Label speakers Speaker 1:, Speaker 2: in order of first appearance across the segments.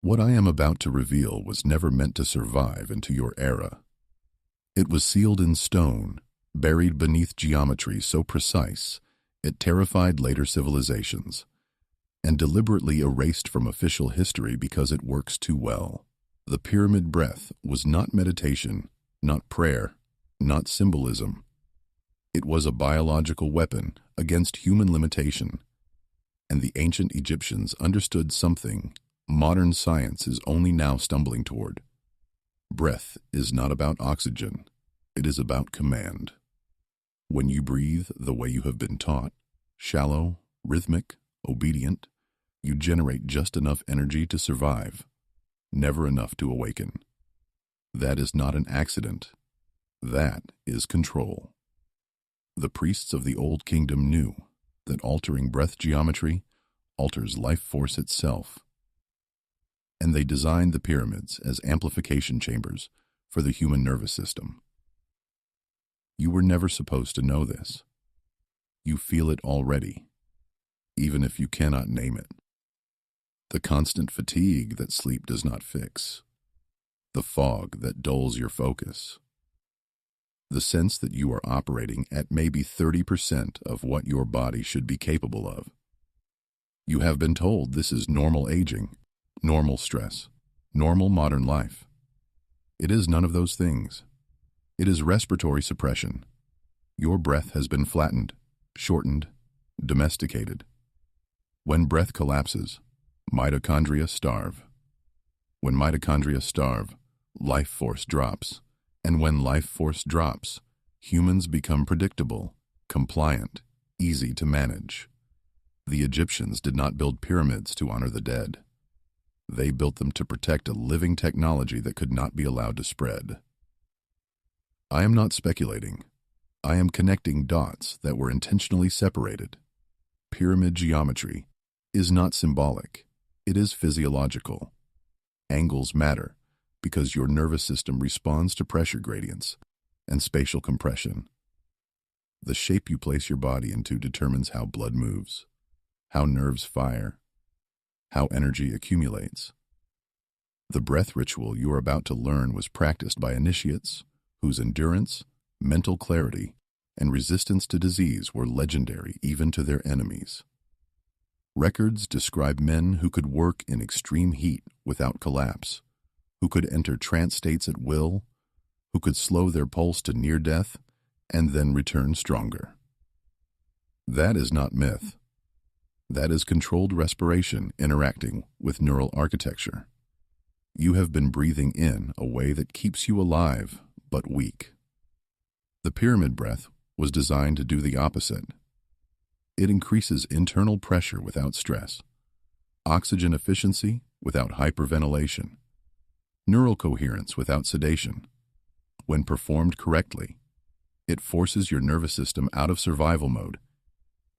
Speaker 1: What I am about to reveal was never meant to survive into your era. It was sealed in stone, buried beneath geometry so precise it terrified later civilizations, and deliberately erased from official history because it works too well. The pyramid breath was not meditation, not prayer, not symbolism. It was a biological weapon against human limitation, and the ancient Egyptians understood something modern science is only now stumbling toward. Breath is not about oxygen, it is about command. When you breathe the way you have been taught, shallow, rhythmic, obedient, you generate just enough energy to survive, never enough to awaken. That is not an accident. That is control. The priests of the Old Kingdom knew that altering breath geometry alters life force itself, and they designed the pyramids as amplification chambers for the human nervous system. You were never supposed to know this. You feel it already, even if you cannot name it. The constant fatigue that sleep does not fix. The fog that dulls your focus. The sense that you are operating at maybe 30% of what your body should be capable of. You have been told this is normal aging, normal stress, normal modern life. It is none of those things. It is respiratory suppression. Your breath has been flattened, shortened, domesticated. When breath collapses, mitochondria starve. When mitochondria starve, life force drops. And when life force drops, humans become predictable, compliant, easy to manage. The Egyptians did not build pyramids to honor the dead. They built them to protect a living technology that could not be allowed to spread. I am not speculating. I am connecting dots that were intentionally separated. Pyramid geometry is not symbolic. It is physiological. Angles matter because your nervous system responds to pressure gradients and spatial compression. The shape you place your body into determines how blood moves, how nerves fire, how energy accumulates. The breath ritual you are about to learn was practiced by initiates whose endurance, mental clarity, and resistance to disease were legendary even to their enemies. Records describe men who could work in extreme heat without collapse, who could enter trance states at will, who could slow their pulse to near death, and then return stronger. That is not myth. That is controlled respiration interacting with neural architecture. You have been breathing in a way that keeps you alive, but weak. The pyramid breath was designed to do the opposite. It increases internal pressure without stress, oxygen efficiency without hyperventilation, neural coherence without sedation. When performed correctly, it forces your nervous system out of survival mode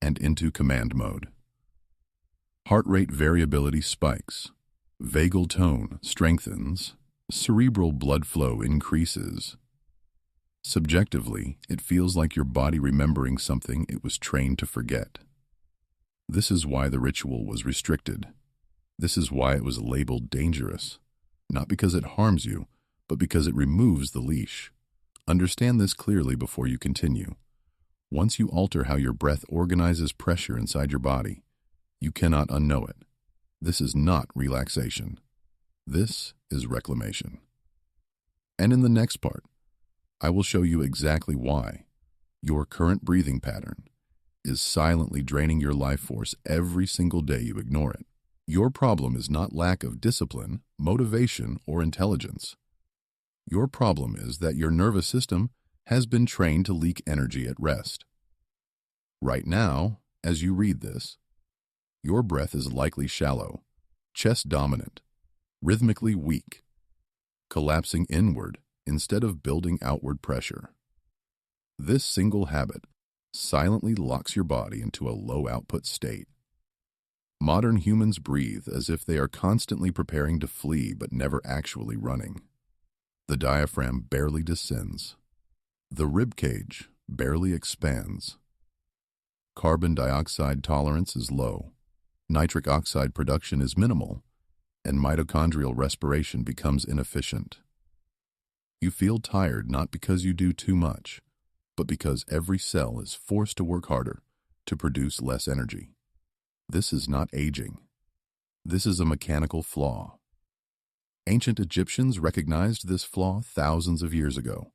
Speaker 1: and into command mode. Heart rate variability spikes, vagal tone strengthens, cerebral blood flow increases. Subjectively, it feels like your body remembering something it was trained to forget. This is why the ritual was restricted. This is why it was labeled dangerous. Not because it harms you, but because it removes the leash. Understand this clearly before you continue. Once you alter how your breath organizes pressure inside your body, you cannot unknow it. This is not relaxation. This is reclamation. And in the next part, I will show you exactly why your current breathing pattern is silently draining your life force every single day you ignore it. Your problem is not lack of discipline, motivation, or intelligence. Your problem is that your nervous system has been trained to leak energy at rest. Right now, as you read this, your breath is likely shallow, chest dominant, rhythmically weak, collapsing inward instead of building outward pressure. This single habit silently locks your body into a low-output state. Modern humans breathe as if they are constantly preparing to flee but never actually running. The diaphragm barely descends. The rib cage barely expands. Carbon dioxide tolerance is low. Nitric oxide production is minimal. and mitochondrial respiration becomes inefficient. You feel tired not because you do too much, but because every cell is forced to work harder to produce less energy. This is not aging. This is a mechanical flaw. Ancient Egyptians recognized this flaw thousands of years ago.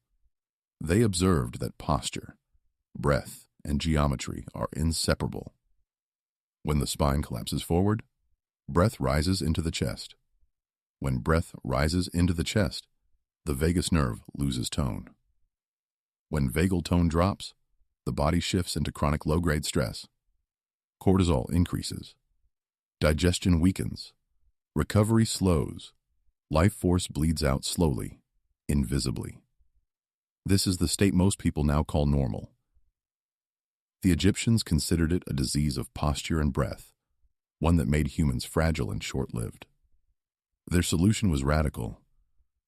Speaker 1: They observed that posture, breath, and geometry are inseparable. When the spine collapses forward, breath rises into the chest. When breath rises into the chest, the vagus nerve loses tone. When vagal tone drops, the body shifts into chronic low-grade stress. Cortisol increases. Digestion weakens. Recovery slows. Life force bleeds out slowly, invisibly. This is the state most people now call normal. The Egyptians considered it a disease of posture and breath, one that made humans fragile and short-lived. Their solution was radical.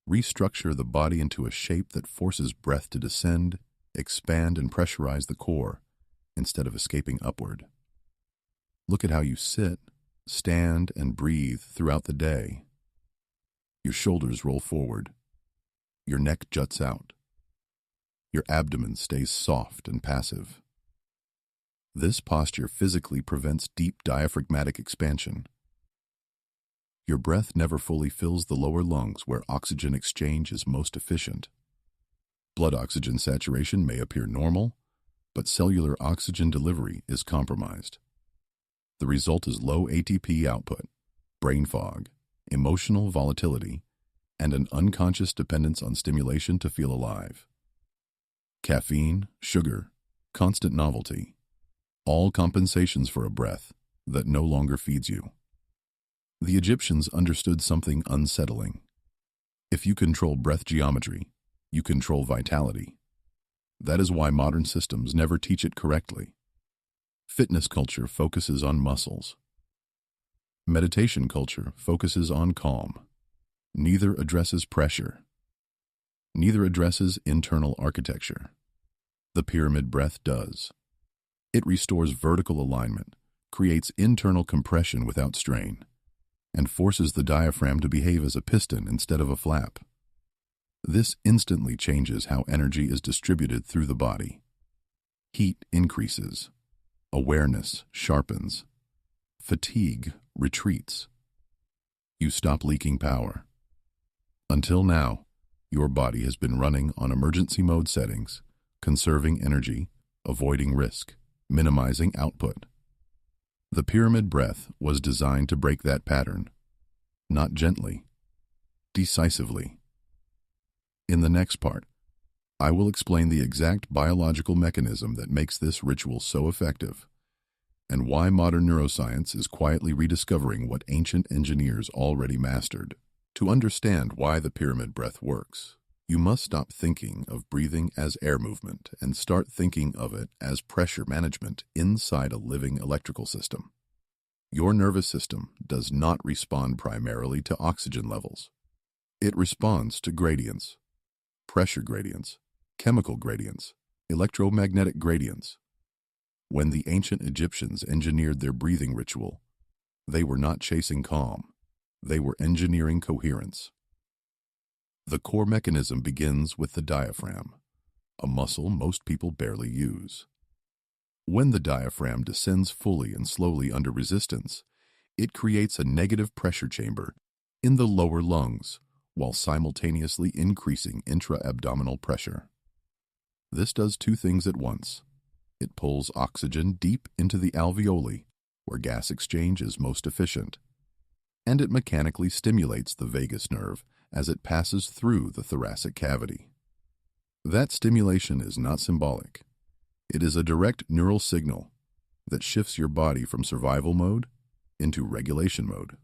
Speaker 1: Restructure the body into a shape that forces breath to descend, expand, and pressurize the core instead of escaping upward. Look at how you sit, stand, and breathe throughout the day. Your shoulders roll forward. Your neck juts out. Your abdomen stays soft and passive. This posture physically prevents deep diaphragmatic expansion. Your breath never fully fills the lower lungs where oxygen exchange is most efficient. Blood oxygen saturation may appear normal, but cellular oxygen delivery is compromised. The result is low ATP output, brain fog, emotional volatility, and an unconscious dependence on stimulation to feel alive. Caffeine, sugar, constant novelty, all compensations for a breath that no longer feeds you. The Egyptians understood something unsettling. If you control breath geometry, you control vitality. That is why modern systems never teach it correctly. Fitness culture focuses on muscles. Meditation culture focuses on calm. Neither addresses pressure. Neither addresses internal architecture. The pyramid breath does. It restores vertical alignment, creates internal compression without strain, and forces the diaphragm to behave as a piston instead of a flap. This instantly changes how energy is distributed through the body. Heat increases. Awareness sharpens. Fatigue retreats. You stop leaking power. Until now, your body has been running on emergency mode settings, conserving energy, avoiding risk, minimizing output. The pyramid breath was designed to break that pattern, not gently, decisively. In the next part, I will explain the exact biological mechanism that makes this ritual so effective, and why modern neuroscience is quietly rediscovering what ancient engineers already mastered. To understand why the pyramid breath works, you must stop thinking of breathing as air movement and start thinking of it as pressure management inside a living electrical system. Your nervous system does not respond primarily to oxygen levels. It responds to gradients, pressure gradients, chemical gradients, electromagnetic gradients. When the ancient Egyptians engineered their breathing ritual, they were not chasing calm. They were engineering coherence. The core mechanism begins with the diaphragm, a muscle most people barely use. When the diaphragm descends fully and slowly under resistance, it creates a negative pressure chamber in the lower lungs while simultaneously increasing intra-abdominal pressure. This does two things at once. It pulls oxygen deep into the alveoli, where gas exchange is most efficient, and it mechanically stimulates the vagus nerve as it passes through the thoracic cavity. That stimulation is not symbolic. It is a direct neural signal that shifts your body from survival mode into regulation mode.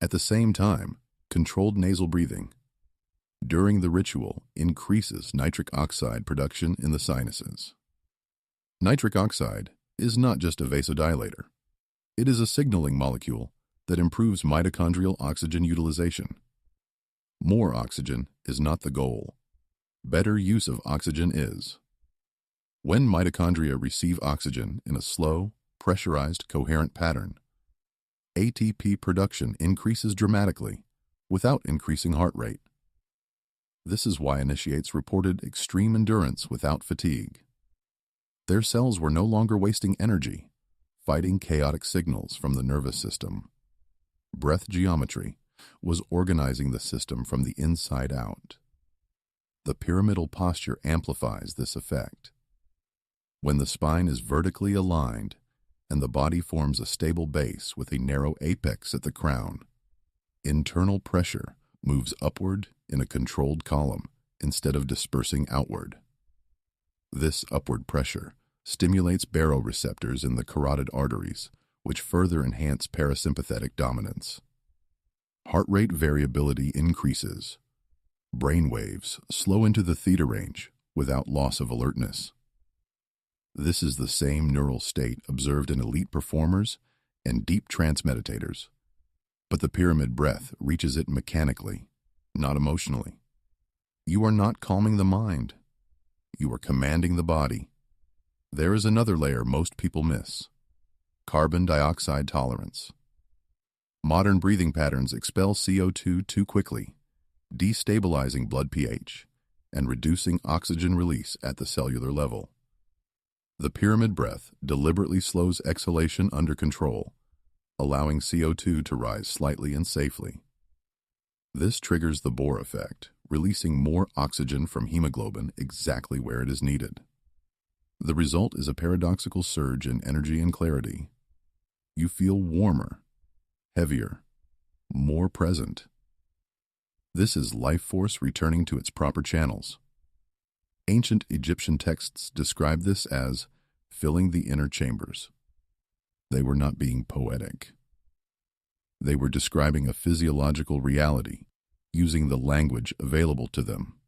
Speaker 1: At the same time, controlled nasal breathing during the ritual increases nitric oxide production in the sinuses. Nitric oxide is not just a vasodilator. It is a signaling molecule that improves mitochondrial oxygen utilization. More oxygen is not the goal. Better use of oxygen is. When mitochondria receive oxygen in a slow, pressurized, coherent pattern, ATP production increases dramatically without increasing heart rate. This is why initiates reported extreme endurance without fatigue. Their cells were no longer wasting energy, fighting chaotic signals from the nervous system. Breath geometry was organizing the system from the inside out. The pyramidal posture amplifies this effect. When the spine is vertically aligned and the body forms a stable base with a narrow apex at the crown, internal pressure moves upward in a controlled column instead of dispersing outward. This upward pressure stimulates baroreceptors in the carotid arteries, which further enhance parasympathetic dominance. Heart rate variability increases. Brain waves slow into the theta range without loss of alertness. This is the same neural state observed in elite performers and deep trance meditators, but the pyramid breath reaches it mechanically, not emotionally. You are not calming the mind. You are commanding the body. There is another layer most people miss: carbon dioxide tolerance. Modern breathing patterns expel CO2 too quickly, destabilizing blood pH and reducing oxygen release at the cellular level. The pyramid breath deliberately slows exhalation under control, allowing CO2 to rise slightly and safely. This triggers the Bohr effect, releasing more oxygen from hemoglobin exactly where it is needed. The result is a paradoxical surge in energy and clarity. You feel warmer, heavier, more present. This is life force returning to its proper channels. Ancient Egyptian texts describe this as filling the inner chambers. They were not being poetic. They were describing a physiological reality, using the language available to them.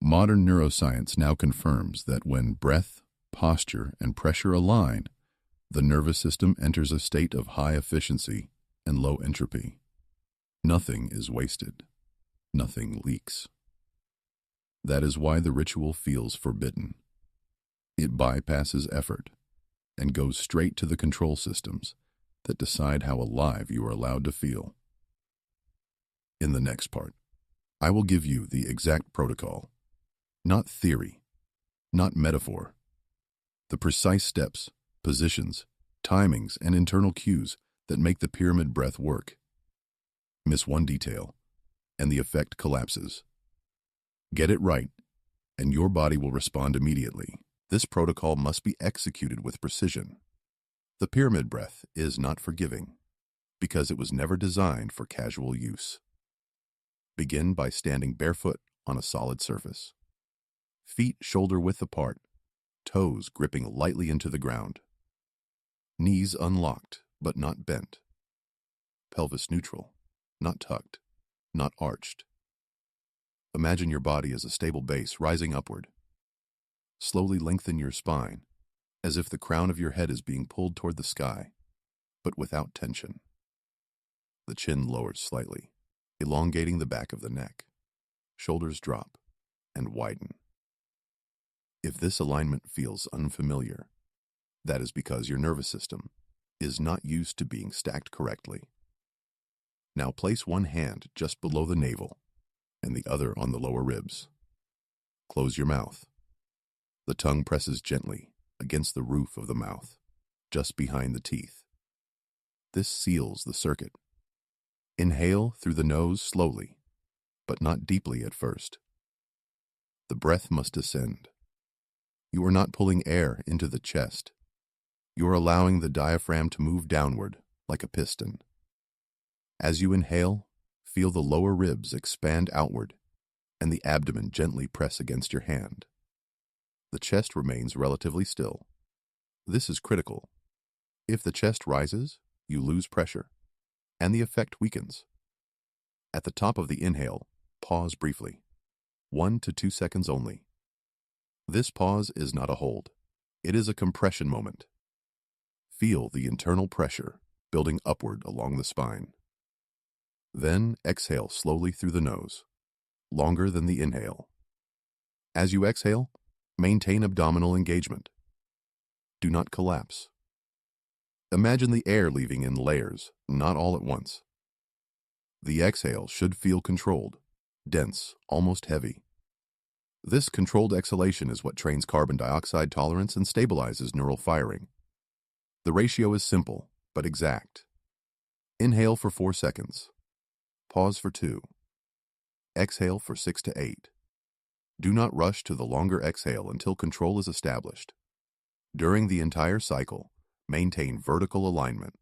Speaker 1: Modern neuroscience now confirms that when breath, posture, and pressure align, the nervous system enters a state of high efficiency and low entropy. Nothing is wasted. Nothing leaks. That is why the ritual feels forbidden. It bypasses effort and goes straight to the control systems that decide how alive you are allowed to feel. In the next part, I will give you the exact protocol, not theory, not metaphor. The precise steps, positions, timings, and internal cues that make the pyramid breath work. Miss one detail, and the effect collapses. Get it right, and your body will respond immediately. This protocol must be executed with precision. The pyramid breath is not forgiving, because it was never designed for casual use. Begin by standing barefoot on a solid surface. Feet shoulder-width apart, toes gripping lightly into the ground. Knees unlocked, but not bent. Pelvis neutral, not tucked, not arched. Imagine your body as a stable base rising upward. Slowly lengthen your spine, as if the crown of your head is being pulled toward the sky, but without tension. The chin lowers slightly, elongating the back of the neck. Shoulders drop and widen. If this alignment feels unfamiliar, that is because your nervous system is not used to being stacked correctly. Now place one hand just below the navel and the other on the lower ribs. Close your mouth. The tongue presses gently against the roof of the mouth, just behind the teeth. This seals the circuit. Inhale through the nose slowly, but not deeply at first. The breath must descend. You are not pulling air into the chest. You are allowing the diaphragm to move downward like a piston. As you inhale, feel the lower ribs expand outward and the abdomen gently press against your hand. The chest remains relatively still. This is critical. If the chest rises, you lose pressure, and the effect weakens. At the top of the inhale, pause briefly, 1 to 2 seconds only. This pause is not a hold. It is a compression moment. Feel the internal pressure building upward along the spine. Then exhale slowly through the nose, longer than the inhale. As you exhale, maintain abdominal engagement. Do not collapse. Imagine the air leaving in layers, not all at once. The exhale should feel controlled, dense, almost heavy. This controlled exhalation is what trains carbon dioxide tolerance and stabilizes neural firing. The ratio is simple, but exact. Inhale for 4 seconds. Pause for 2. Exhale for 6 to 8. Do not rush to the longer exhale until control is established. During the entire cycle, maintain vertical alignment.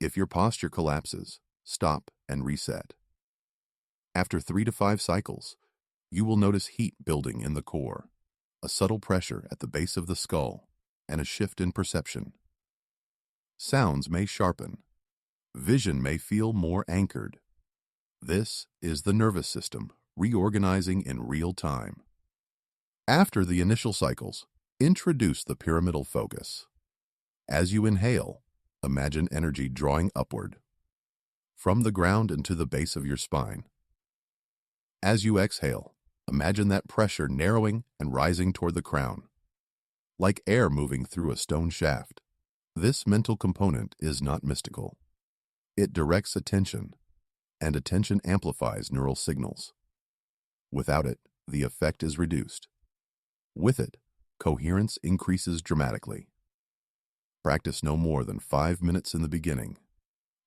Speaker 1: If your posture collapses, stop and reset. After 3 to 5 cycles, you will notice heat building in the core, a subtle pressure at the base of the skull, and a shift in perception. Sounds may sharpen. Vision may feel more anchored. This is the nervous system reorganizing in real time. After the initial cycles, introduce the pyramidal focus. As you inhale, imagine energy drawing upward, from the ground into the base of your spine. As you exhale, imagine that pressure narrowing and rising toward the crown, like air moving through a stone shaft. This mental component is not mystical. It directs attention, and attention amplifies neural signals. Without it, the effect is reduced. With it, coherence increases dramatically. Practice no more than 5 minutes in the beginning.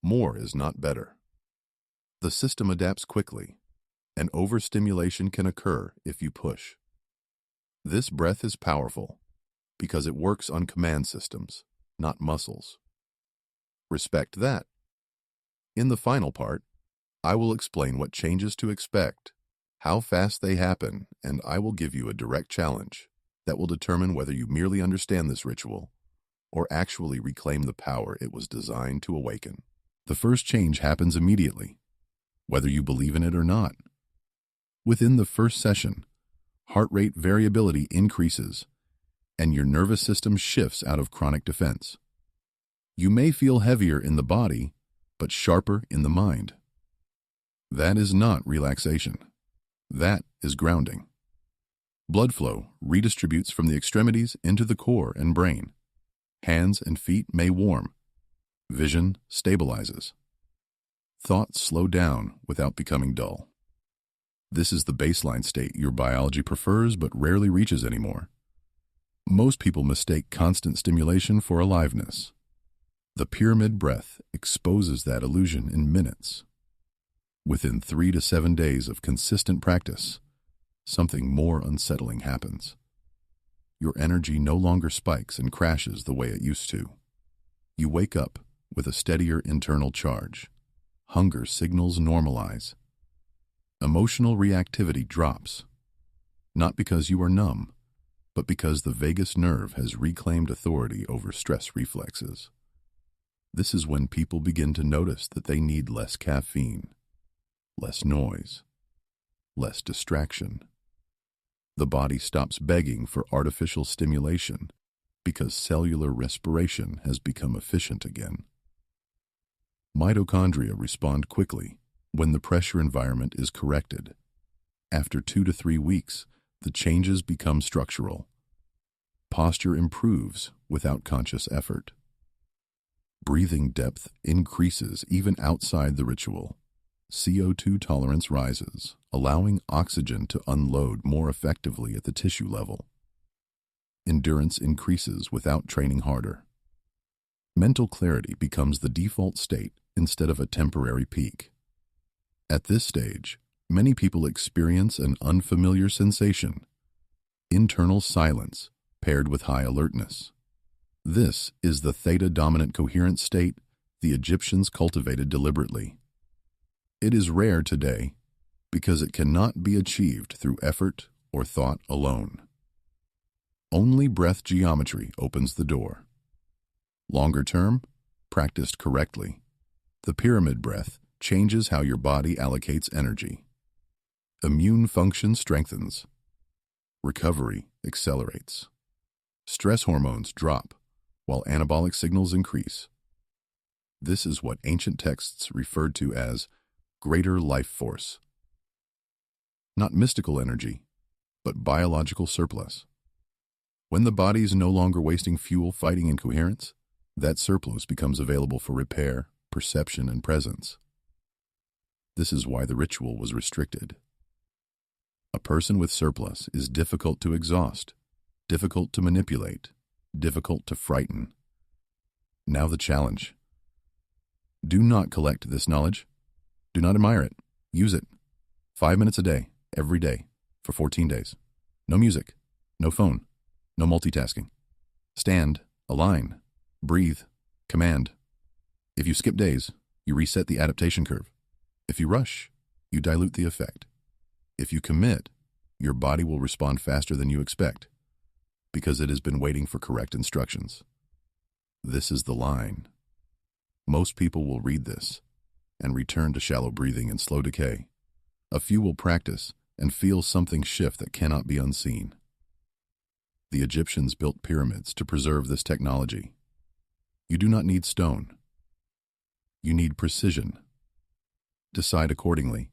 Speaker 1: More is not better. The system adapts quickly, and overstimulation can occur if you push. This breath is powerful because it works on command systems, not muscles. Respect that. In the final part, I will explain what changes to expect, how fast they happen, and I will give you a direct challenge that will determine whether you merely understand this ritual or actually reclaim the power it was designed to awaken. The first change happens immediately, whether you believe in it or not. Within the first session, heart rate variability increases, and your nervous system shifts out of chronic defense. You may feel heavier in the body, but sharper in the mind. That is not relaxation. That is grounding. Blood flow redistributes from the extremities into the core and brain. Hands and feet may warm. Vision stabilizes. Thoughts slow down without becoming dull. This is the baseline state your biology prefers but rarely reaches anymore. Most people mistake constant stimulation for aliveness. The pyramid breath exposes that illusion in minutes. Within 3 to 7 days of consistent practice, something more unsettling happens. Your energy no longer spikes and crashes the way it used to. You wake up with a steadier internal charge. Hunger signals normalize. Emotional reactivity drops, not because you are numb, but because the vagus nerve has reclaimed authority over stress reflexes. This is when people begin to notice that they need less caffeine, less noise, less distraction. The body stops begging for artificial stimulation because cellular respiration has become efficient again. Mitochondria respond quickly when the pressure environment is corrected. After 2 to 3 weeks, the changes become structural. Posture improves without conscious effort. Breathing depth increases even outside the ritual. CO2 tolerance rises, allowing oxygen to unload more effectively at the tissue level. Endurance increases without training harder. Mental clarity becomes the default state instead of a temporary peak. At this stage, many people experience an unfamiliar sensation: internal silence paired with high alertness. This is the theta-dominant coherent state the Egyptians cultivated deliberately. It is rare today because it cannot be achieved through effort or thought alone. Only breath geometry opens the door. Longer term, practiced correctly, the pyramid breath changes how your body allocates energy. Immune function strengthens. Recovery accelerates. Stress hormones drop, while anabolic signals increase. This is what ancient texts referred to as greater life force. Not mystical energy, but biological surplus. When the body is no longer wasting fuel fighting incoherence, That surplus becomes available for repair, perception, and presence. This is why the ritual was restricted. A person with surplus is difficult to exhaust, difficult to manipulate, difficult to frighten. Now the challenge. Do not collect this knowledge. Do not admire it. Use it. 5 minutes a day, every day, for 14 days. No music, no phone, no multitasking. Stand, align, breathe, command. If you skip days, you reset the adaptation curve. If you rush, you dilute the effect. If you commit, your body will respond faster than you expect, because it has been waiting for correct instructions. This is the line. Most people will read this and return to shallow breathing and slow decay. A few will practice and feel something shift that cannot be unseen. The Egyptians built pyramids to preserve this technology. You do not need stone. You need precision. Decide accordingly.